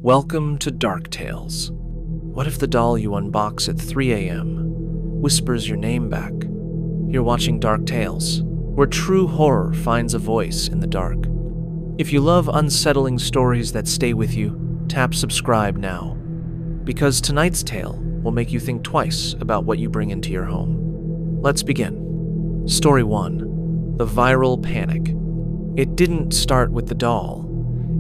Welcome to Dark Tales. What if the doll you unbox at 3 a.m. whispers your name back? You're watching Dark Tales, where true horror finds a voice in the dark. If you love unsettling stories that stay with you, tap subscribe now. Because tonight's tale will make you think twice about what you bring into your home. Let's begin. Story 1. The Viral Panic. It didn't start with the doll.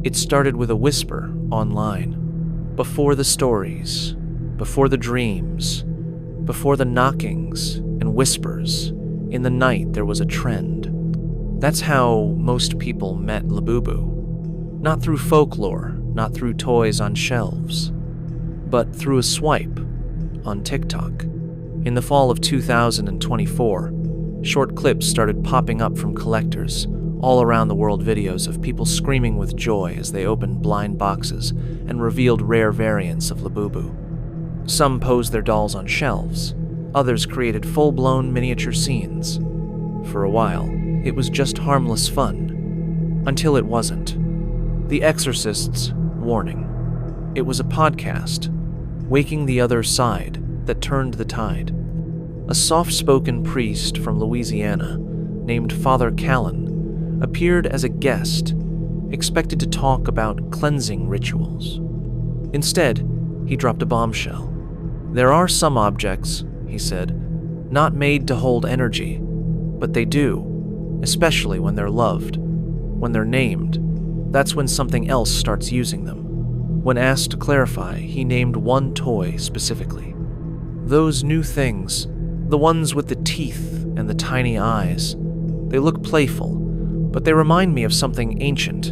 It started with a whisper online. Before the stories, before the dreams, before the knockings and whispers, in the night there was a trend. That's how most people met Labubu. Not through folklore, not through toys on shelves, but through a swipe on TikTok. In the fall of 2024, short clips started popping up from collectors all around the world, videos of people screaming with joy as they opened blind boxes and revealed rare variants of Labubu. Some posed their dolls on shelves, others created full-blown miniature scenes. For a while, it was just harmless fun, until it wasn't. The Exorcist's warning. It was a podcast, Waking the Other Side, that turned the tide. A soft-spoken priest from Louisiana, named Father Callan, appeared as a guest, expected to talk about cleansing rituals. Instead, he dropped a bombshell. There are some objects, he said, not made to hold energy, but they do, especially when they're loved. When they're named, that's when something else starts using them. When asked to clarify, he named one toy specifically. Those new things, the ones with the teeth and the tiny eyes, they look playful, but they remind me of something ancient.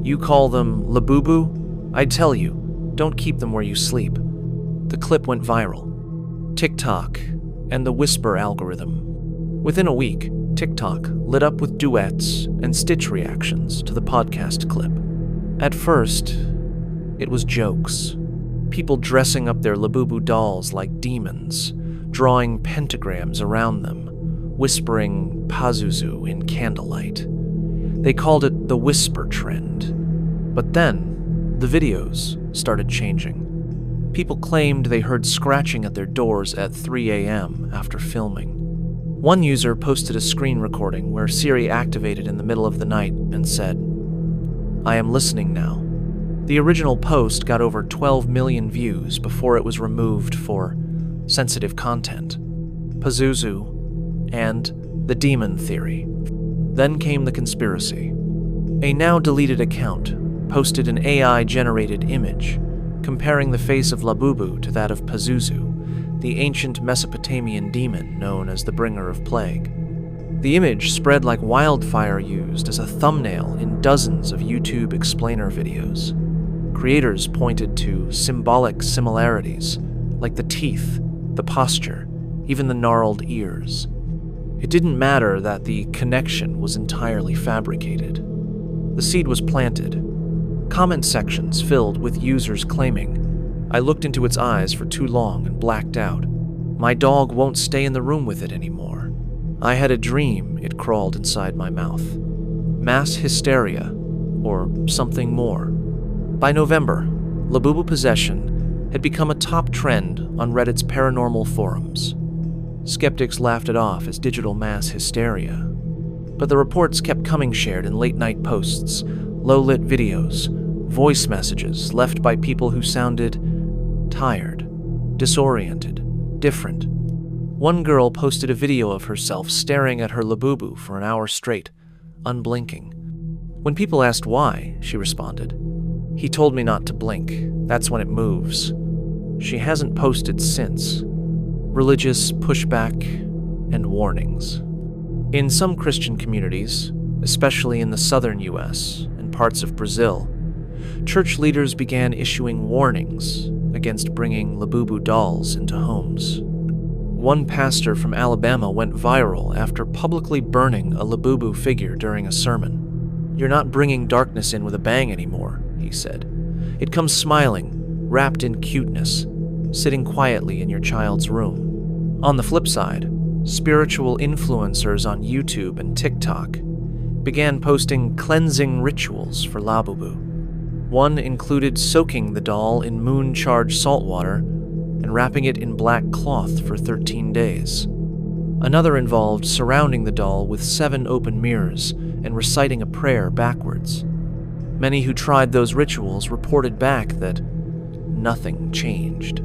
You call them Labubu? I tell you, don't keep them where you sleep. The clip went viral. TikTok and the whisper algorithm. Within a week, TikTok lit up with duets and stitch reactions to the podcast clip. At first, it was jokes. People dressing up their Labubu dolls like demons, drawing pentagrams around them, whispering Pazuzu in candlelight. They called it the whisper trend. But then, the videos started changing. People claimed they heard scratching at their doors at 3 a.m. after filming. One user posted a screen recording where Siri activated in the middle of the night and said, "I am listening now." The original post got over 12 million views before it was removed for sensitive content, Pazuzu, and the demon theory. Then came the conspiracy. A now-deleted account posted an AI-generated image comparing the face of Labubu to that of Pazuzu, the ancient Mesopotamian demon known as the bringer of plague. The image spread like wildfire, used as a thumbnail in dozens of YouTube explainer videos. Creators pointed to symbolic similarities, like the teeth, the posture, even the gnarled ears. It didn't matter that the connection was entirely fabricated. The seed was planted. Comment sections filled with users claiming, "I looked into its eyes for too long and blacked out. My dog won't stay in the room with it anymore. I had a dream it crawled inside my mouth." Mass hysteria, or something more. By November, Labubu possession had become a top trend on Reddit's paranormal forums. Skeptics laughed it off as digital mass hysteria. But the reports kept coming, shared in late-night posts, low-lit videos, voice messages left by people who sounded tired, disoriented, different. One girl posted a video of herself staring at her Labubu for an hour straight, unblinking. When people asked why, she responded, "He told me not to blink. That's when it moves." She hasn't posted since. Religious pushback and warnings. In some Christian communities, especially in the southern US and parts of Brazil, church leaders began issuing warnings against bringing Labubu dolls into homes. One pastor from Alabama went viral after publicly burning a Labubu figure during a sermon. "You're not bringing darkness in with a bang anymore," he said. "It comes smiling, wrapped in cuteness, sitting quietly in your child's room." On the flip side, spiritual influencers on YouTube and TikTok began posting cleansing rituals for Labubu. One included soaking the doll in moon-charged salt water and wrapping it in black cloth for 13 days. Another involved surrounding the doll with 7 open mirrors and reciting a prayer backwards. Many who tried those rituals reported back that nothing changed.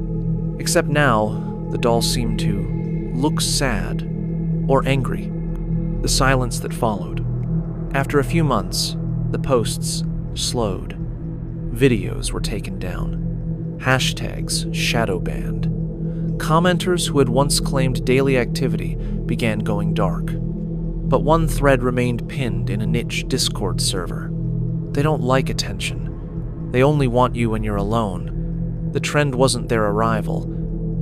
Except now, the doll seemed to look sad or angry. The silence that followed. After a few months, the posts slowed. Videos were taken down. Hashtags shadow banned. Commenters who had once claimed daily activity began going dark. But one thread remained pinned in a niche Discord server. They don't like attention. They only want you when you're alone. The trend wasn't their arrival.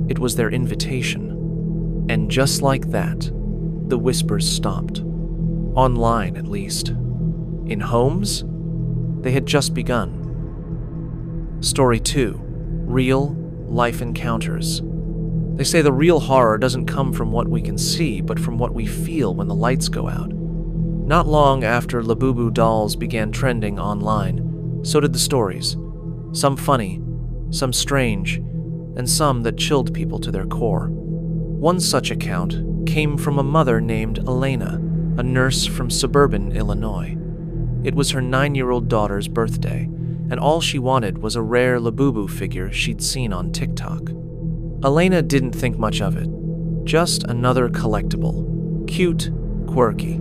It was their invitation. And just like that, the whispers stopped. Online, at least. In homes, they had just begun. Story 2. Real life encounters. They say the real horror doesn't come from what we can see, but from what we feel when the lights go out. Not long after Labubu dolls began trending online, so did the stories. Some funny, some strange, and some that chilled people to their core. One such account came from a mother named Elena, a nurse from suburban Illinois. It was her 9-year-old daughter's birthday, and all she wanted was a rare Labubu figure she'd seen on TikTok. Elena didn't think much of it. Just another collectible. Cute, quirky.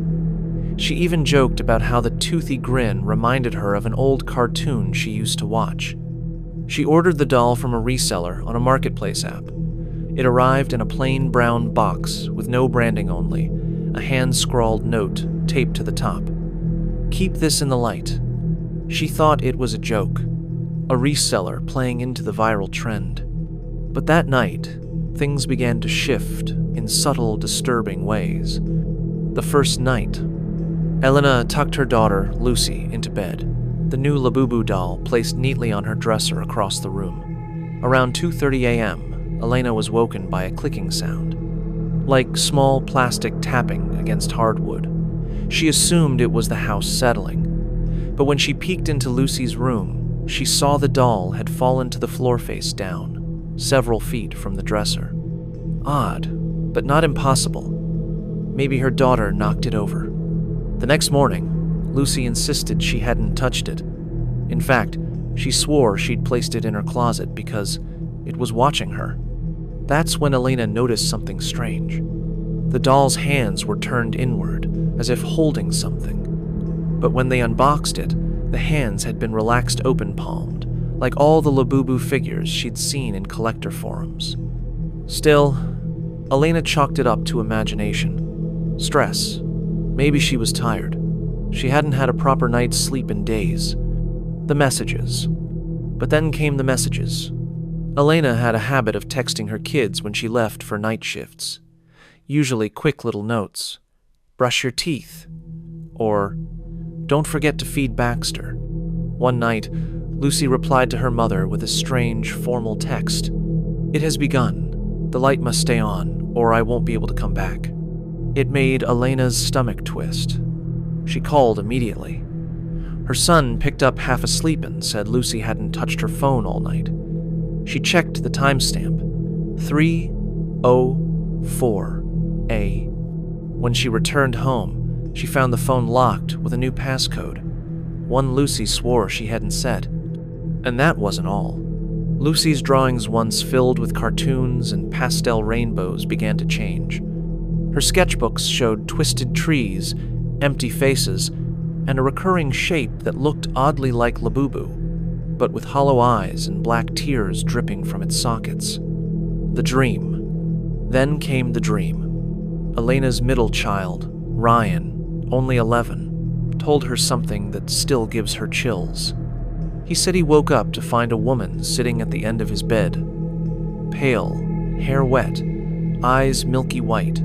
She even joked about how the toothy grin reminded her of an old cartoon she used to watch. She ordered the doll from a reseller on a marketplace app. It arrived in a plain brown box with no branding, only a hand-scrawled note taped to the top. "Keep this in the light." She thought it was a joke, a reseller playing into the viral trend. But that night, things began to shift in subtle, disturbing ways. The first night, Elena tucked her daughter, Lucy, into bed, the new Labubu doll placed neatly on her dresser across the room. Around 2:30 a.m., Elena was woken by a clicking sound, like small plastic tapping against hardwood. She assumed it was the house settling, but when she peeked into Lucy's room, she saw the doll had fallen to the floor face down, several feet from the dresser. Odd, but not impossible. Maybe her daughter knocked it over. The next morning, Lucy insisted she hadn't touched it. In fact, she swore she'd placed it in her closet because it was watching her. That's when Elena noticed something strange. The doll's hands were turned inward, as if holding something. But when they unboxed it, the hands had been relaxed open-palmed, like all the Labubu figures she'd seen in collector forums. Still, Elena chalked it up to imagination. Stress. Maybe she was tired. She hadn't had a proper night's sleep in days. The messages. But then came the messages. Elena had a habit of texting her kids when she left for night shifts. Usually quick little notes. Brush your teeth. Or, don't forget to feed Baxter. One night, Lucy replied to her mother with a strange, formal text. It has begun. The light must stay on, or I won't be able to come back. It made Elena's stomach twist. She called immediately. Her son picked up half asleep and said Lucy hadn't touched her phone all night. She checked the timestamp, 3:04 a.m. When she returned home, she found the phone locked with a new passcode, one Lucy swore she hadn't set. And that wasn't all. Lucy's drawings, once filled with cartoons and pastel rainbows, began to change. Her sketchbooks showed twisted trees, empty faces, and a recurring shape that looked oddly like Labubu, but with hollow eyes and black tears dripping from its sockets. The dream. Then came the dream. Elena's middle child, Ryan, only 11, told her something that still gives her chills. He said he woke up to find a woman sitting at the end of his bed. Pale, hair wet, eyes milky white.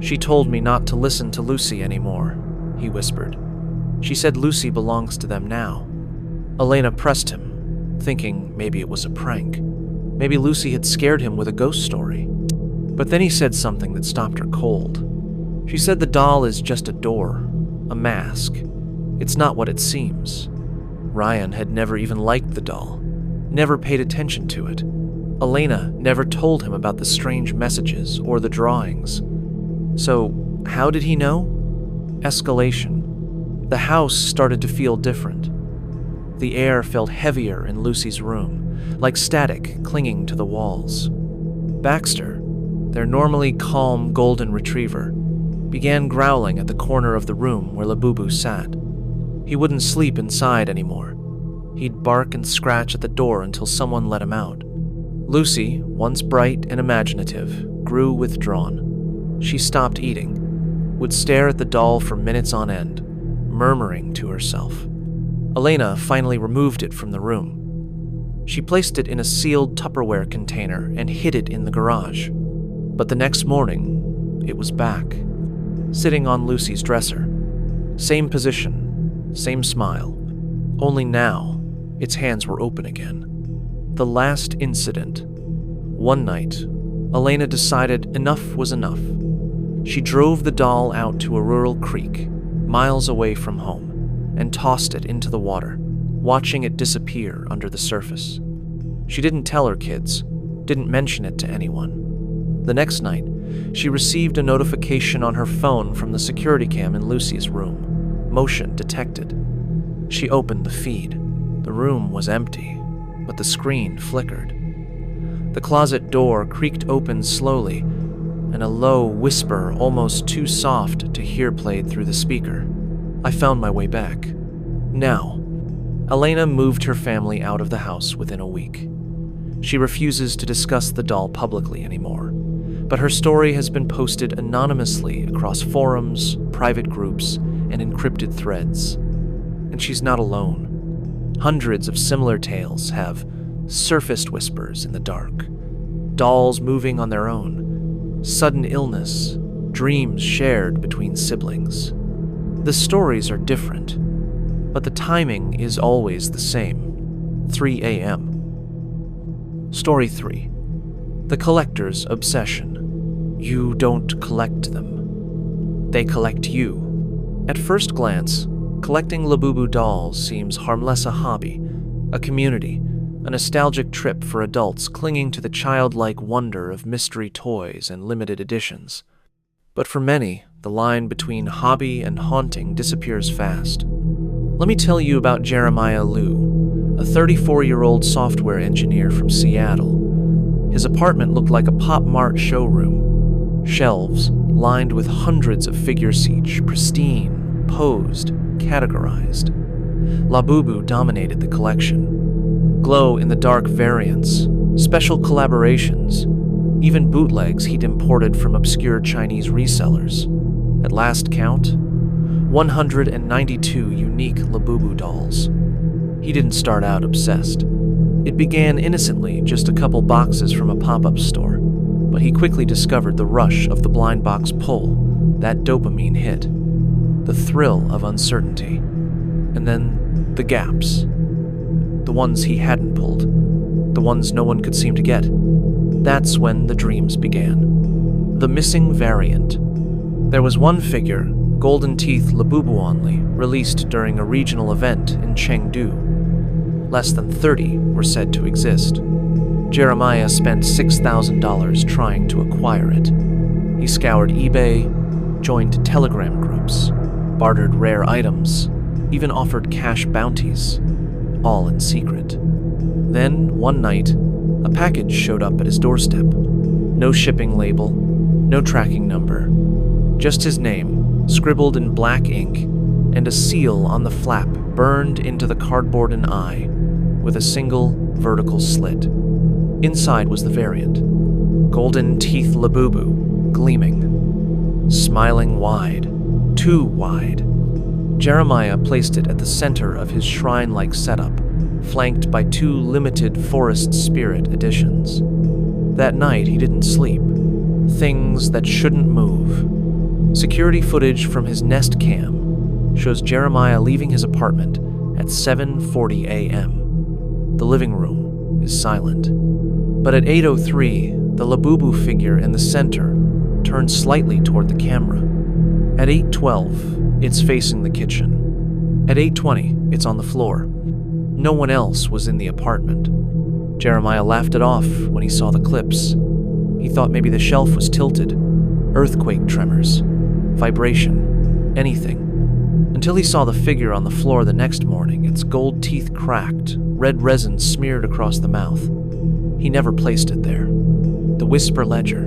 She told me not to listen to Lucy anymore, he whispered. She said Lucy belongs to them now. Elena pressed him, thinking maybe it was a prank. Maybe Lucy had scared him with a ghost story. But then he said something that stopped her cold. She said the doll is just a door, a mask. It's not what it seems. Ryan had never even liked the doll, never paid attention to it. Elena never told him about the strange messages or the drawings. So, how did he know? Escalation. The house started to feel different. The air felt heavier in Lucy's room, like static clinging to the walls. Baxter, their normally calm golden retriever, began growling at the corner of the room where Labubu sat. He wouldn't sleep inside anymore. He'd bark and scratch at the door until someone let him out. Lucy, once bright and imaginative, grew withdrawn. She stopped eating, would stare at the doll for minutes on end, murmuring to herself. Elena finally removed it from the room. She placed it in a sealed Tupperware container and hid it in the garage. But the next morning, it was back, sitting on Lucy's dresser. Same position, same smile. Only now, its hands were open again. The last incident. One night, Elena decided enough was enough. She drove the doll out to a rural creek, miles away from home, and tossed it into the water, watching it disappear under the surface. She didn't tell her kids, didn't mention it to anyone. The next night, she received a notification on her phone from the security cam in Lucy's room. Motion detected. She opened the feed. The room was empty, but the screen flickered. The closet door creaked open slowly, and a low whisper almost too soft to hear played through the speaker. I found my way back. Now, Elena moved her family out of the house within a week. She refuses to discuss the doll publicly anymore, but her story has been posted anonymously across forums, private groups, and encrypted threads. And she's not alone. Hundreds of similar tales have surfaced whispers in the dark, dolls moving on their own, sudden illness, dreams shared between siblings. The stories are different, but the timing is always the same. 3 a.m. Story 3. The Collector's Obsession. You don't collect them. They collect you. At first glance, collecting Labubu dolls seems harmless, a hobby, a community, a nostalgic trip for adults clinging to the childlike wonder of mystery toys and limited editions. But for many, the line between hobby and haunting disappears fast. Let me tell you about Jeremiah Liu, a 34-year-old software engineer from Seattle. His apartment looked like a Pop Mart showroom. Shelves lined with hundreds of figures each, pristine, posed, categorized. Labubu dominated the collection. Glow-in-the-dark variants, special collaborations, even bootlegs he'd imported from obscure Chinese resellers. At last count, 192 unique Labubu dolls. He didn't start out obsessed. It began innocently, just a couple boxes from a pop-up store, but he quickly discovered the rush of the blind box pull, that dopamine hit, the thrill of uncertainty, and then the gaps, the ones he hadn't pulled, the ones no one could seem to get. That's when the dreams began. The missing variant. There was one figure, Golden Teeth Labubu only, released during a regional event in Chengdu. Less than 30 were said to exist. Jeremiah spent $6,000 trying to acquire it. He scoured eBay, joined Telegram groups, bartered rare items, even offered cash bounties, all in secret. Then, one night, a package showed up at his doorstep. No shipping label, no tracking number, just his name, scribbled in black ink, and a seal on the flap burned into the cardboard and eye, with a single vertical slit. Inside was the variant. Golden Teeth Labubu, gleaming, smiling wide, too wide. Jeremiah placed it at the center of his shrine-like setup, flanked by 2 limited Forest Spirit editions. That night, he didn't sleep. Things that shouldn't move. Security footage from his Nest Cam shows Jeremiah leaving his apartment at 7:40 a.m. The living room is silent. But at 8:03, the Labubu figure in the center turns slightly toward the camera. At 8:12, it's facing the kitchen. At 8:20, it's on the floor. No one else was in the apartment. Jeremiah laughed it off when he saw the clips. He thought maybe the shelf was tilted. Earthquake tremors. Vibration. Anything. Until he saw the figure on the floor the next morning, its gold teeth cracked, red resin smeared across the mouth. He never placed it there. The Whisper Ledger.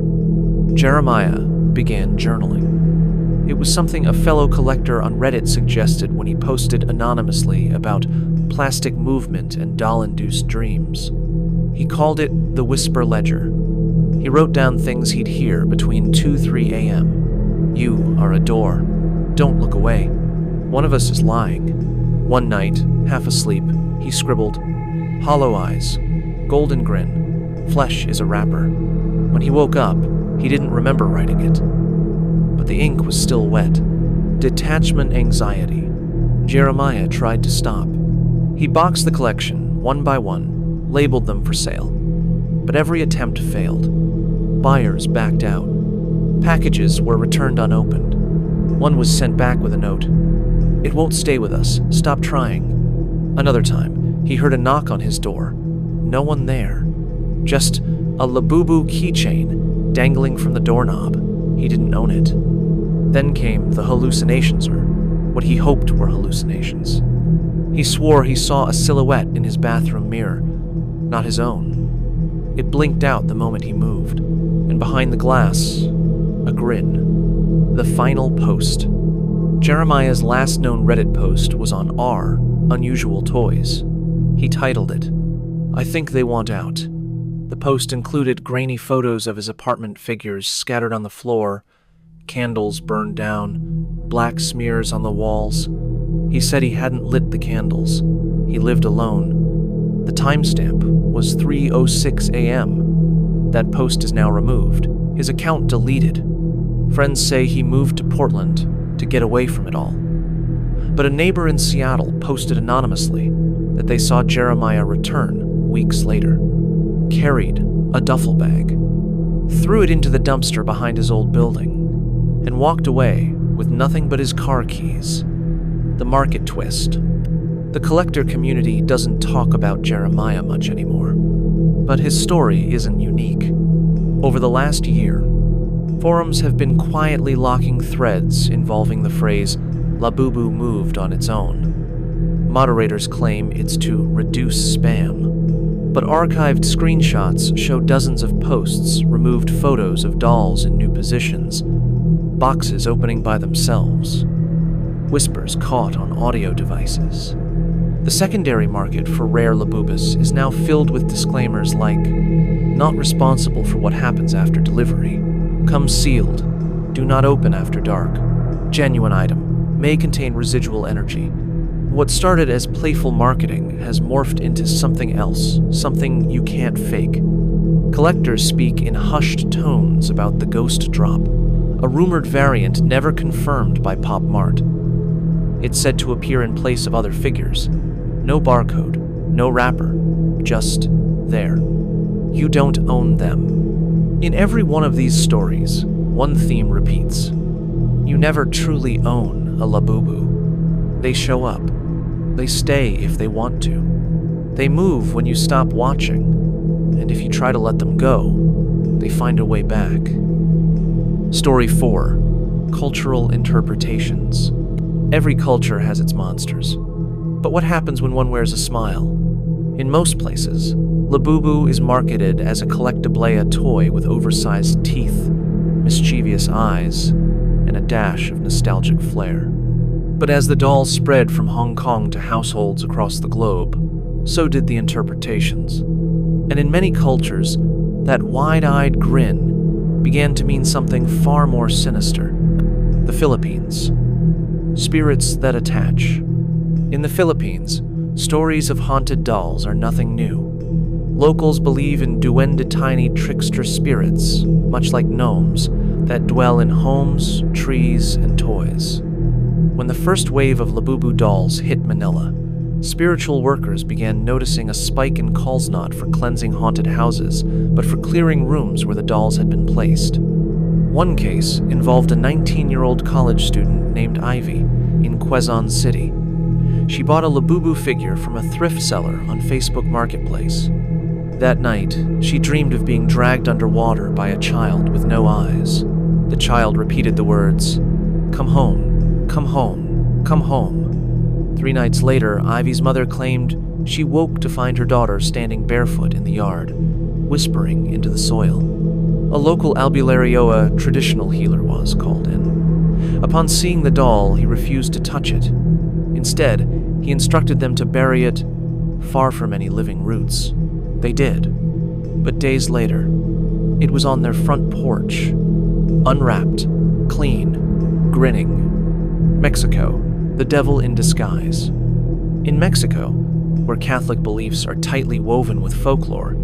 Jeremiah began journaling. It was something a fellow collector on Reddit suggested when he posted anonymously about plastic movement and doll-induced dreams. He called it the Whisper Ledger. He wrote down things he'd hear between 2-3 a.m. You are a door. Don't look away. One of us is lying. One night, half asleep, he scribbled, hollow eyes, golden grin, flesh is a wrapper. When he woke up, he didn't remember writing it. But the ink was still wet. Detachment anxiety. Jeremiah tried to stop. He boxed the collection, one by one, labeled them for sale. But every attempt failed. Buyers backed out. Packages were returned unopened. One was sent back with a note. It won't stay with us. Stop trying. Another time, he heard a knock on his door. No one there. Just a Labubu keychain dangling from the doorknob. He didn't own it. Then came the hallucinations, or what he hoped were hallucinations. He swore he saw a silhouette in his bathroom mirror, not his own. It blinked out the moment he moved, and behind the glass, a grin. The final post. Jeremiah's last known Reddit post was on R, Unusual Toys. He titled it, I think they want out. The post included grainy photos of his apartment figures scattered on the floor, candles burned down, black smears on the walls. He said he hadn't lit the candles. He lived alone. The timestamp was 3:06 a.m. That post is now removed. His account deleted. Friends say he moved to Portland to get away from it all. But a neighbor in Seattle posted anonymously that they saw Jeremiah return weeks later, carried a duffel bag, threw it into the dumpster behind his old building, and walked away with nothing but his car keys. The market twist. The collector community doesn't talk about Jeremiah much anymore, but his story isn't unique. Over the last year, forums have been quietly locking threads involving the phrase Labubu moved on its own. Moderators claim it's to reduce spam, but archived screenshots show dozens of posts, removed photos of dolls in new positions, boxes opening by themselves, whispers caught on audio devices. The secondary market for rare Labubus is now filled with disclaimers like, not responsible for what happens after delivery, come sealed, do not open after dark, genuine item, may contain residual energy. What started as playful marketing has morphed into something else, something you can't fake. Collectors speak in hushed tones about the ghost drop, a rumored variant never confirmed by Pop Mart. It's said to appear in place of other figures. No barcode, no wrapper, just there. You don't own them. In every one of these stories, one theme repeats. You never truly own a Labubu. They show up. They stay if they want to. They move when you stop watching, and if you try to let them go, they find a way back. Story 4. Cultural interpretations. Every culture has its monsters. But what happens when one wears a smile? In most places, Labubu is marketed as a collectible toy with oversized teeth, mischievous eyes, and a dash of nostalgic flair. But as the dolls spread from Hong Kong to households across the globe, so did the interpretations. And in many cultures, that wide-eyed grin began to mean something far more sinister. The Philippines. Spirits that attach. In the Philippines, stories of haunted dolls are nothing new. Locals believe in duende-tiny trickster spirits, much like gnomes, that dwell in homes, trees, and toys. When the first wave of Labubu dolls hit Manila, spiritual workers began noticing a spike in calls not for cleansing haunted houses, but for clearing rooms where the dolls had been placed. One case involved a 19-year-old college student named Ivy in Quezon City. she bought a Labubu figure from a thrift seller on Facebook Marketplace. That night, she dreamed of being dragged underwater by a child with no eyes. The child repeated the words, "Come home, come home, come home." 3 nights later, Ivy's mother claimed she woke to find her daughter standing barefoot in the yard, whispering into the soil. A local Albularioa traditional healer was called in. Upon seeing the doll, he refused to touch it. Instead, he instructed them to bury it far from any living roots. They did. But days later, it was on their front porch, unwrapped, clean, grinning. Mexico, the devil in disguise. In Mexico, where Catholic beliefs are tightly woven with folklore,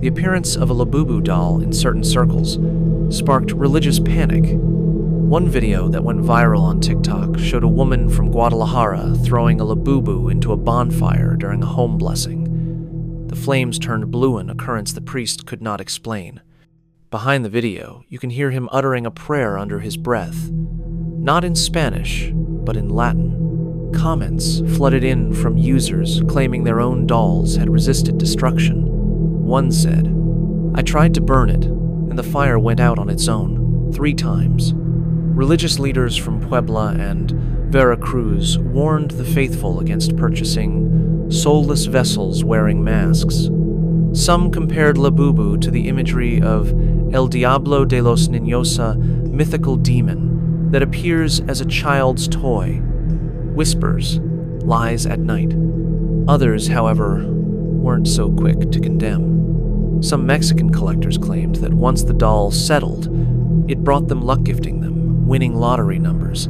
the appearance of a Labubu doll in certain circles sparked religious panic. One video that went viral on TikTok showed a woman from Guadalajara throwing a Labubu into a bonfire during a home blessing. The flames turned blue, an occurrence the priest could not explain. Behind the video, you can hear him uttering a prayer under his breath, not in Spanish, but in Latin. Comments flooded in from users claiming their own dolls had resisted destruction. One said, "I tried to burn it, and the fire went out on its own, 3 times. Religious leaders from Puebla and Veracruz warned the faithful against purchasing soulless vessels wearing masks. Some compared Labubu to the imagery of El Diablo de los Niños, a mythical demon that appears as a child's toy, whispers, lies at night. Others, however, weren't so quick to condemn. Some Mexican collectors claimed that once the doll settled, it brought them luck, gifting them winning lottery numbers,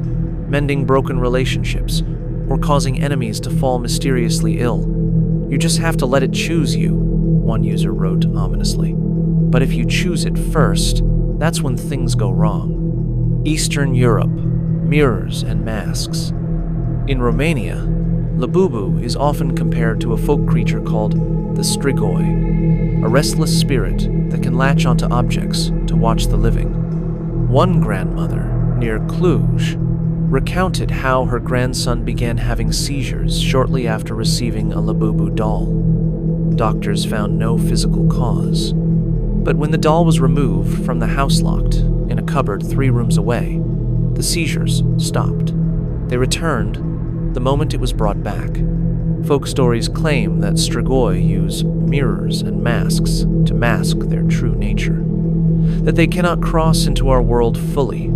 mending broken relationships, or causing enemies to fall mysteriously ill. "You just have to let it choose you," one user wrote ominously. "But if you choose it first, that's when things go wrong." Eastern Europe, mirrors and masks. In Romania, Labubu is often compared to a folk creature called the strigoi, a restless spirit that can latch onto objects to watch the living. One grandmother, near Cluj, recounted how her grandson began having seizures shortly after receiving a Labubu doll. Doctors found no physical cause. But when the doll was removed from the house locked in a cupboard 3 rooms away, the seizures stopped. They returned the moment it was brought back. Folk stories claim that strigoi use mirrors and masks to mask their true nature, that they cannot cross into our world fully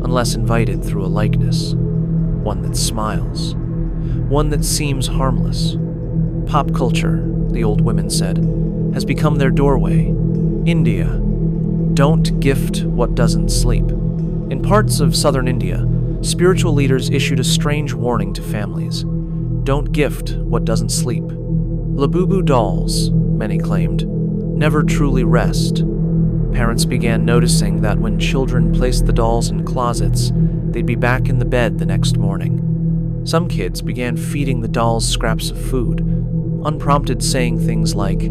unless invited through a likeness, one that smiles, one that seems harmless. Pop culture, the old women said, has become their doorway. India. Don't gift what doesn't sleep. In parts of southern India, spiritual leaders issued a strange warning to families. Don't gift what doesn't sleep. Labubu dolls, many claimed, never truly rest. Parents began noticing that when children placed the dolls in closets, they'd be back in the bed the next morning. Some kids began feeding the dolls scraps of food, unprompted saying things like,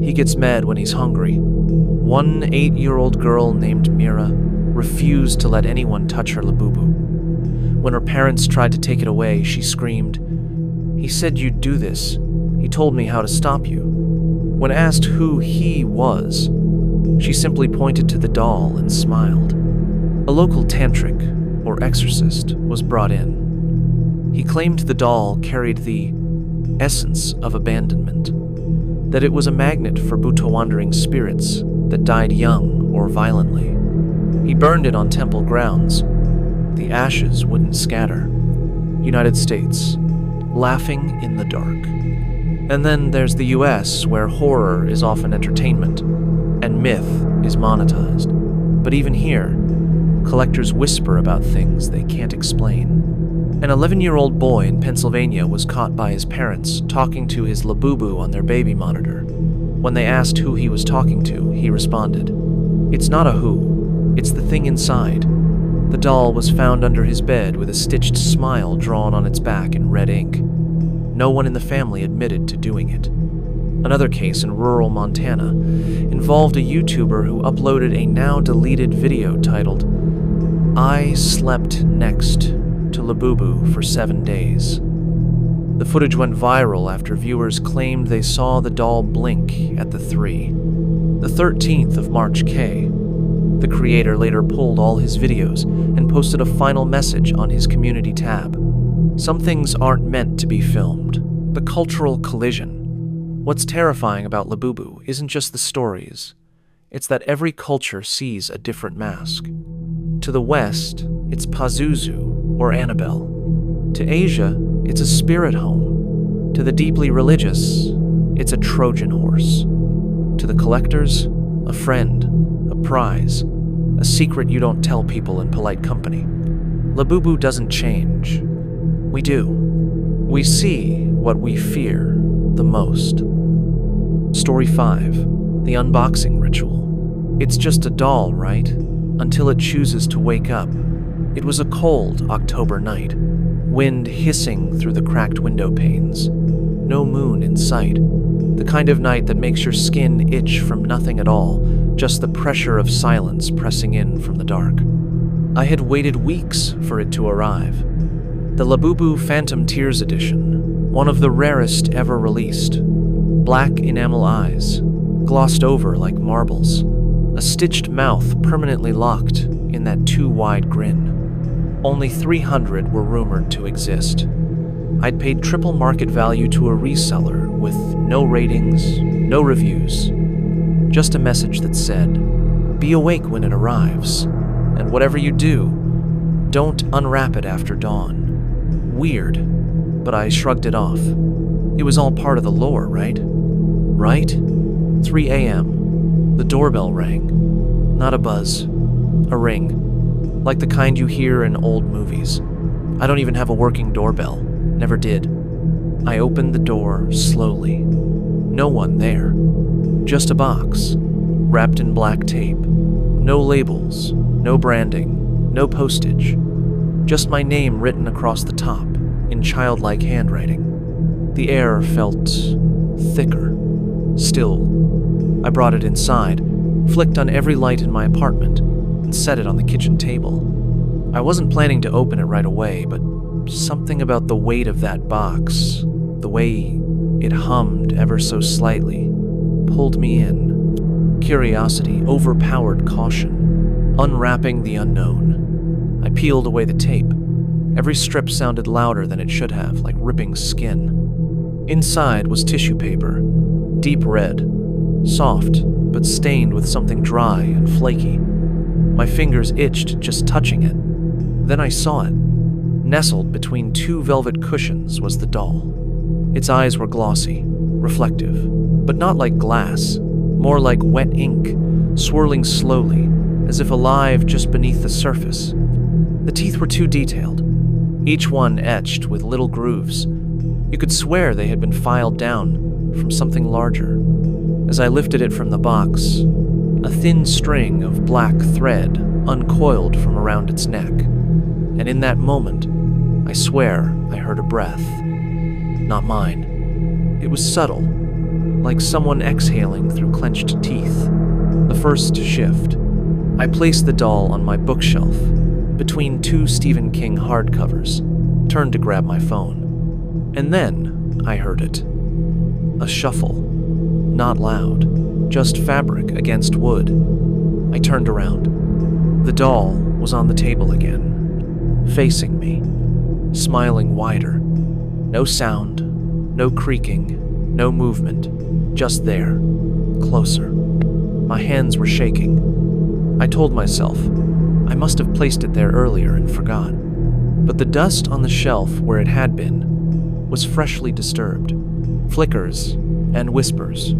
"He gets mad when he's hungry." One 8-year-old girl named Mira refused to let anyone touch her Labubu. When her parents tried to take it away, she screamed, "He said you'd do this. He told me how to stop you." When asked who he was, she simply pointed to the doll and smiled. A local tantric, or exorcist, was brought in. He claimed the doll carried the essence of abandonment, that it was a magnet for Bhuta-wandering spirits that died young or violently. He burned it on temple grounds. The ashes wouldn't scatter. United States, laughing in the dark. And then there's the US, where horror is often entertainment, and myth is monetized. But even here, collectors whisper about things they can't explain. An 11-year-old boy in Pennsylvania was caught by his parents talking to his Labubu on their baby monitor. When they asked who he was talking to, he responded, "It's not a who, it's the thing inside." The doll was found under his bed with a stitched smile drawn on its back in red ink. No one in the family admitted to doing it. Another case in rural Montana involved a YouTuber who uploaded a now-deleted video titled, "I slept next to Labubu for 7 days." The footage went viral after viewers claimed they saw the doll blink at the 3. The 13th of March K. The creator later pulled all his videos and posted a final message on his community tab. Some things aren't meant to be filmed. The cultural collision. What's terrifying about Labubu isn't just the stories. It's that every culture sees a different mask. To the West, it's Pazuzu or Annabelle. To Asia, it's a spirit home. To the deeply religious, it's a Trojan horse. To the collectors, a friend, a prize, a secret you don't tell people in polite company. Labubu doesn't change. We do. We see what we fear the most. Story 5. The Unboxing Ritual. It's just a doll, right? Until it chooses to wake up. It was a cold October night. Wind hissing through the cracked window panes. No moon in sight. The kind of night that makes your skin itch from nothing at all, just the pressure of silence pressing in from the dark. I had waited weeks for it to arrive. The Labubu Phantom Tears Edition, one of the rarest ever released. Black enamel eyes, glossed over like marbles. A stitched mouth permanently locked in that too-wide grin. Only 300 were rumored to exist. I'd paid triple market value to a reseller with no ratings, no reviews. Just a message that said, "Be awake when it arrives, and whatever you do, don't unwrap it after dawn." Weird, but I shrugged it off. It was all part of the lore, right? Right? 3 a.m. The doorbell rang. Not a buzz. A ring. Like the kind you hear in old movies. I don't even have a working doorbell. Never did. I opened the door slowly. No one there. Just a box, wrapped in black tape. No labels, no branding, no postage. Just my name written across the top, in childlike handwriting. The air felt thicker, still. I brought it inside, flicked on every light in my apartment, and set it on the kitchen table. I wasn't planning to open it right away, but something about the weight of that box, the way it hummed ever so slightly, pulled me in. Curiosity overpowered caution, unwrapping the unknown. I peeled away the tape. Every strip sounded louder than it should have, like ripping skin. Inside was tissue paper, deep red, soft, but stained with something dry and flaky. My fingers itched just touching it. Then I saw it. Nestled between two velvet cushions was the doll. Its eyes were glossy, reflective, but not like glass, more like wet ink, swirling slowly, as if alive just beneath the surface. The teeth were too detailed, each one etched with little grooves. You could swear they had been filed down from something larger. As I lifted it from the box, a thin string of black thread uncoiled from around its neck, and in that moment, I swear I heard a breath. Not mine. It was subtle, like someone exhaling through clenched teeth. The first shift. I placed the doll on my bookshelf, between two Stephen King hardcovers, turned to grab my phone. And then I heard it. A shuffle. Not loud, just fabric against wood. I turned around. The doll was on the table again, facing me, smiling wider. No sound, no creaking, no movement, just there, closer. My hands were shaking. I told myself I must have placed it there earlier and forgot. But the dust on the shelf where it had been was freshly disturbed. Flickers and whispers.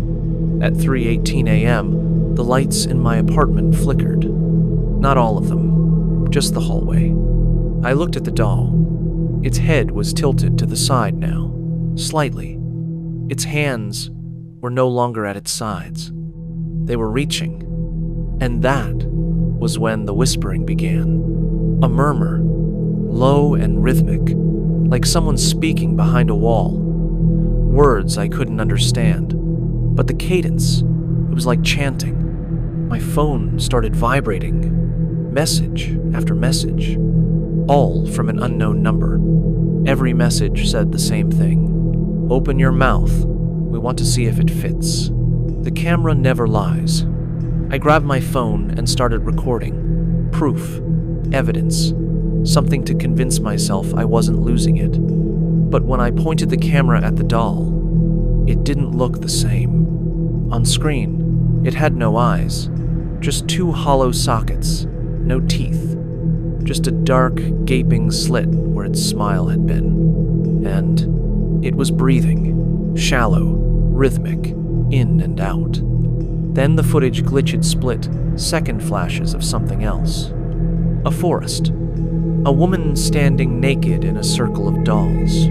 At 3:18 a.m., the lights in my apartment flickered. Not all of them, just the hallway. I looked at the doll. Its head was tilted to the side now, slightly. Its hands were no longer at its sides. They were reaching. And that was when the whispering began. A murmur, low and rhythmic, like someone speaking behind a wall. Words I couldn't understand, but the cadence, it was like chanting. My phone started vibrating, message after message, all from an unknown number. Every message said the same thing. Open your mouth. We want to see if it fits. The camera never lies. I grabbed my phone and started recording. Proof. Evidence. Something to convince myself I wasn't losing it. But when I pointed the camera at the doll, it didn't look the same. On screen, it had no eyes. Just two hollow sockets. No teeth. Just a dark, gaping slit where its smile had been. And it was breathing. Shallow. Rhythmic. In and out. Then the footage glitched split. Second flashes of something else. A forest. A woman standing naked in a circle of dolls.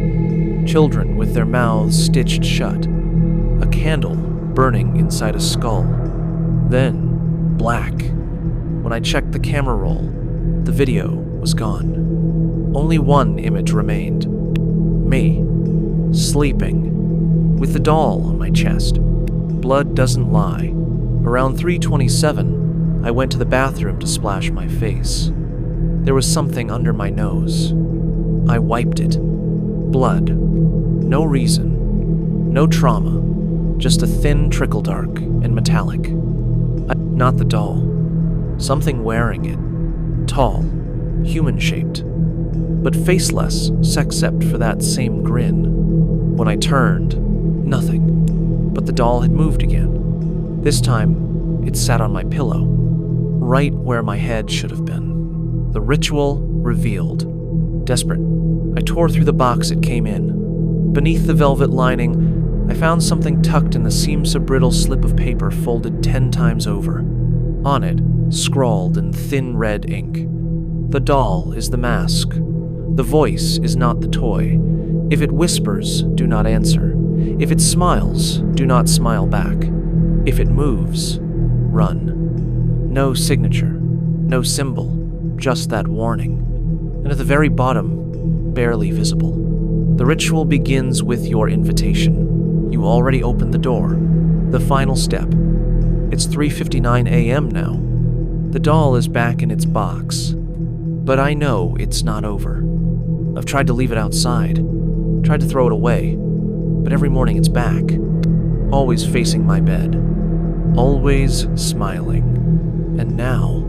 Children with their mouths stitched shut. A candle burning inside a skull. Then, black. When I checked the camera roll, the video was gone. Only one image remained. Me, sleeping, with the doll on my chest. Blood doesn't lie. Around 3:27, I went to the bathroom to splash my face. There was something under my nose. I wiped it. Blood. No reason. No trauma. Just a thin trickle, dark and metallic. Not the doll. Something wearing it. Tall. Human-shaped. But faceless, except for that same grin. When I turned, nothing. But the doll had moved again. This time, it sat on my pillow, right where my head should have been. The ritual revealed. Desperate, I tore through the box it came in. Beneath the velvet lining, I found something tucked in the seam-so-brittle slip of paper folded 10 times over. On it, scrawled in thin red ink. The doll is the mask. The voice is not the toy. If it whispers, do not answer. If it smiles, do not smile back. If it moves, run. No signature, no symbol, just that warning. And at the very bottom, barely visible. The ritual begins with your invitation. You already opened the door. The final step. It's 3:59 a.m. now. The doll is back in its box. But I know it's not over. I've tried to leave it outside, tried to throw it away, but every morning it's back, always facing my bed, always smiling. And now,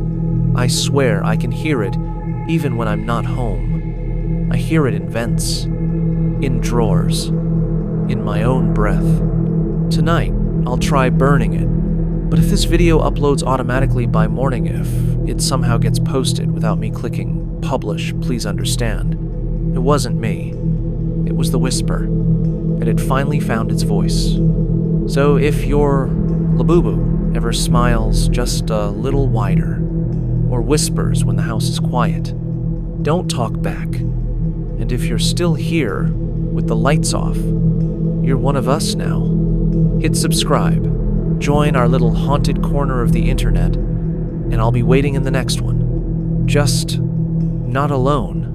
I swear I can hear it even when I'm not home. I hear it in vents, in drawers, in my own breath. Tonight, I'll try burning it. But if this video uploads automatically by morning, if it somehow gets posted without me clicking publish, please understand. It wasn't me. It was the whisper, and it finally found its voice. So if your Labubu ever smiles just a little wider, or whispers when the house is quiet, don't talk back. And if you're still here, with the lights off, you're one of us now. Hit subscribe. Join our little haunted corner of the internet, and I'll be waiting in the next one. Just not alone.